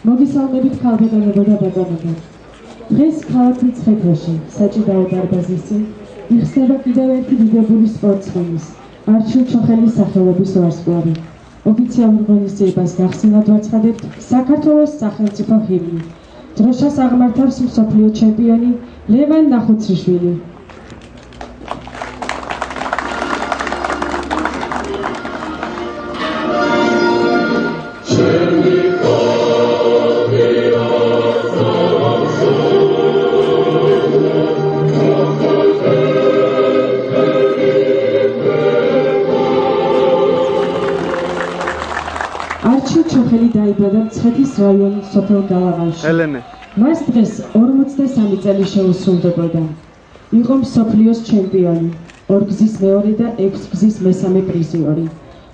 მოგესალმებით ქალბატონებო და ბატონებო. დღეს ქალაქ მცხეთაში, საჭიდაო დარბაზის წინ, იხსნება კიდევ ერთი დიდებული სპორტსმენის, არჩილ ჩოხელის სახელობის ვარსკვლავი. ოფიციალურ ღონისძიებას გახსნილად ვაცხადებთ საქართველოს სახელმწიფო ჰიმნი. დროშას აღმართავს მსოფლიო ჩემპიონი ლევან ნახუცრიშვილი. არჩილ ჩოხელი დაიბადა მცხეთის რაიონის სოფელ გალავანში. მას დღეს 43 წელი შეუსრულდებოდა. იყო მსოფლიოს ჩემპიონი, 2 გზის მეორე და 6 გზის მესამე პრიზიორი,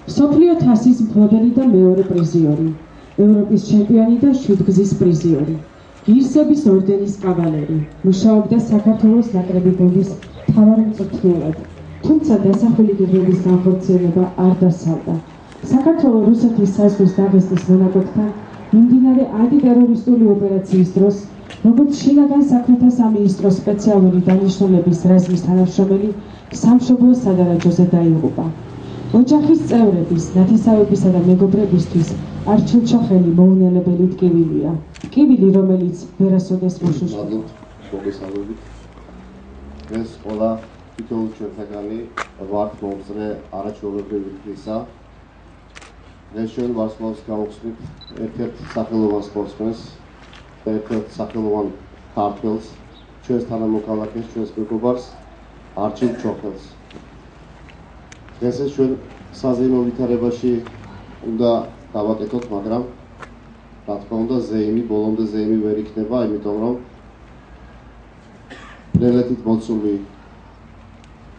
მსოფლიო თასის მფლობელი და მეორე პრიზიორი, ევროპის ჩემპიონი და 7 გზის პრიზიორი, ღირსების ორდენის კავალერი. მუშაობდა საქართველოს ნაკრები გუნდის მთავარ მწვრთნელად, თუმცა დასახული გეგმების განხორციელება არ დასალდა. საქართველოს რუსეთის საზღვრის დაღესტნის მონაკვეთთან მიმდინარე ანტიტერორისტული ოპერაციის დროს, როგორც შინაგან საქმეთა სამინისტროს სპეციალური დანიშნულების რაზმის თანამშრომელი, სამშობლოს სადარაჯოზე დაიღუპა. ოჯახის წევრების, ნათესავებისა და მეგობრებისთვის არჩილ ჩოხელი მოუნელებელი ტკივილია. ტკივილი, რომელიც ვერასოდეს მოშუშავდა. მოგესალმებით. ეს ყველა თითოეულ ჩვენთაგანი ვართ მომწრე არაჩვეულებრივი დღისა. ეს ჩვენ ვარსკვლავს გავუხსნით ერთ-ერთ სახელოვან სპორტსმენს და ერთ-ერთ სახელოვან ქართველს, ჩვენს თანამოქალაქეს, ჩვენს მეგობარს, არჩილ ჩოხელს. დღეს ეს ჩვენ საზეიმო ვითარებაში უნდა დავაკეთოთ, მაგრამ რა თქმა უნდა ბოლომდე ზეიმი ვერ იქნება, იმიტომ რომ ბრელეთით მოცული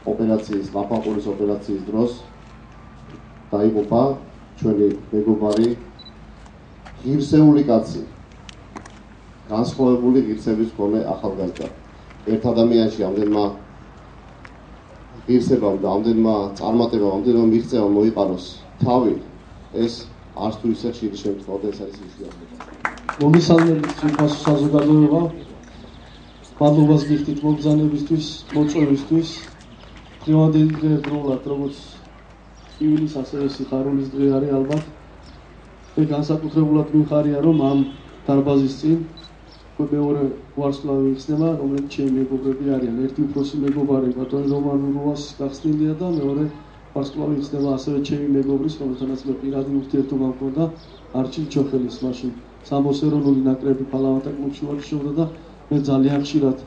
ოპერაციის, ლაფაყურის ოპერაციის დროს დაიღუპა ჩვენი მეგობარი, ღირსეული კაცი, განსხვავებული ღირსების მქონე ახალგაზრდა. ერთ ადამიანში ამდენმა ღირსებამ და ამდენმა წარმატებამ, ამდენმა მიღწევამ მოიყაროს თავი, ეს არც თუ ისე ხშირი შემთხვევა და ეს არის იშვიათობა. მოგესალმებით ძვირფასო საზოგადოება, მადლობას გიხდით მობრძანებისთვის, მოწვევისთვის. დღევანდელი დღე ებრულად, როგორც იულის ასევე სიხარულის დღე არის ალბათ. მე განსაკუთრებულად მიხარია, რომ ამ დარბაზის წინ მეორე ვარსკვლავი იხსნება, რომელიც ჩემი მეგობრები არიან. ერთი უფროსი მეგობარი ბატონი რომან რუას გახსნილია და მეორე ვარსკვლავი იხსნება ასევე ჩემი მეგობრის, რომელთანაც მე პირადი ურთიერთობა მქონდა, არჩილ ჩოხელის. მაშინ სამბოს ეროვნული ნაკრები ფალავანთა კლუბში ვარჩიობდა და მე ძალიან ხშირად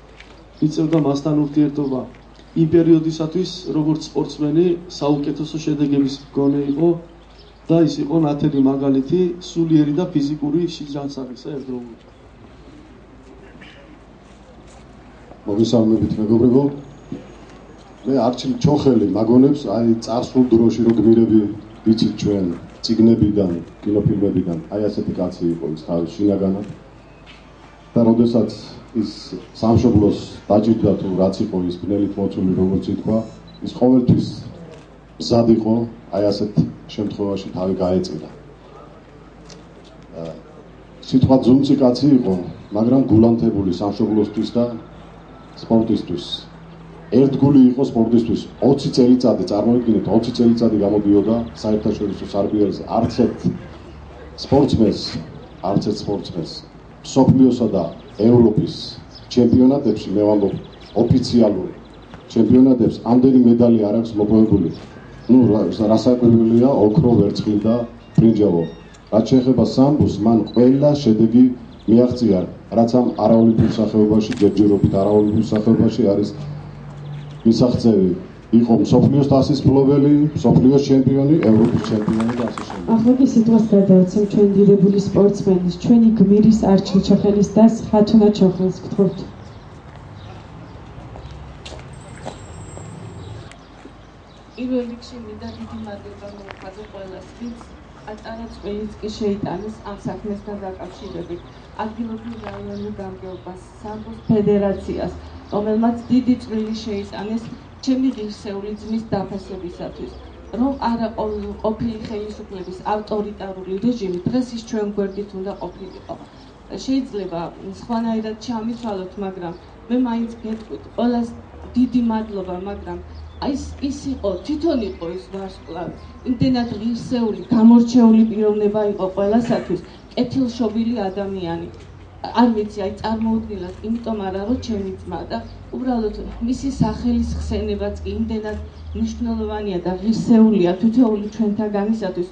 ვიწევდა მასთან ურთიერთობა. იმ პერიოდისათვის, როგორც სპორტსმენი, საუკეთესო შედეგების მქონე იყო და ის იყო ნათელი მაგალითი სულიერი და ფიზიკური სიჯანსაღისა ერთდროულად. მოგესალმებით მეგობრებო. მე არჩილ ჩოხელი მაგონებს აი წარსულ დროში რო გმირები ვიცით ჩვენ წიგნებიდან, კინოფილმებიდან, აი ასეთი კაცი იყო ის თავის შინაგანად. და როდესაც ის სამშობლოს დაჭირდა თუ რაც იყო ის ბნელით მოცული, როგორც ითქვა, ის ყოველთვის მზად იყო აი ასეთ შემთხვევაში თავი გაეწირა. სიტყვა ძუნწი კაცი იყო, მაგრამ გულანთებული სამშობლოსთვის და სპორტისთვის. ერთგული იყო სპორტისთვის. 20 წელიწადი, წარმოიდგინეთ, 20 წელიწადი გამოდიოდა საერთაშორისო სარბიელზე. არც ერთ სპორტსმენს მსოფლიოსა და ევროპის ჩემპიონატებში, მე ვამბობ, ოფიციალურ ჩემპიონატებს ამდენი медали არ აქვს მოპოვებული. რასაკვირველია, ოქრო, ვერცხლი და ბრინჯაო. რაც შეეხება სამბოს, მან ყველა შედეგი მიაღწია, რაც ამ არაოლიმპიურ სახეობაში, ჯერჯერობით არაოლიმპიურ სახეობაში არის მისაღწევი. იყო მსოფლიოს თასის მფლობელი, მსოფლიოს ჩემპიონი, ევროპის ჩემპიონი და ასე შემდეგ. ახლა კი სიტყვას გადავაცემ ჩვენ დიდებული სპორტსმენის, ჩვენი გმირის არჩილ ჩოხელის და ხათუნა ჩოხელს გთხოვთ. პირველ რიგში მინდა დიდი მადლობა მოვუხადო ყველას, ვინც პატარა წვლილიც კი შეიტანეს ამ საქმესთან დაკავშირებით. ადგილობრივ რაიონულ გამგეობას, სამბოს ფედერაციას, რომელმაც დიდი წვლილი შეიტანეს ჩემი ღირსეული ძმის დაფასებისათვის. რომ არა ყოფილი ხელისუფლების ავტორიტარული რეჟიმი დღეს ის ჩვენ გვერდით უნდა ყოფილიყო. შეიძლება სხვანაირად ჩამიცვალოთ, მაგრამ მე მაინც გეტყვით, ყველას დიდი მადლობა, მაგრამ ის იყო, თვითონ იყო ის ვარსკვლავი, იმდენად ღირსეული, გამორჩეული პიროვნება იყო ყველასათვის, კეთილშობილი ადამიანი. არ ვიცი, აი წარმოუდგენლად, იმიტომ არა რომ ჩემი ძმა და უბრალოდ მისი სახელის ხსენებაც კი იმდენად მნიშვნელოვანია და ღირსეულია თითოეული ჩვენთაგანისათვის,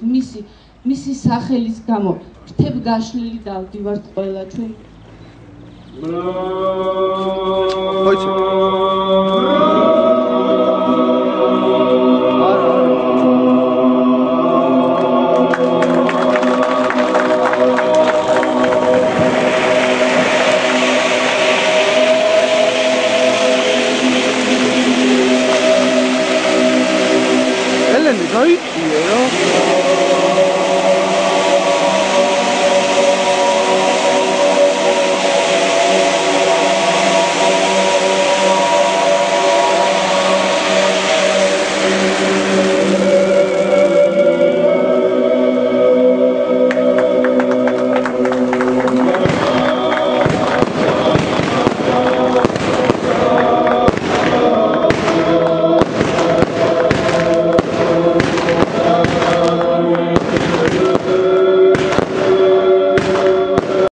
მისი სახელის გამო ფრთებ გაშლილი დავდივართ ყველა ჩვენ.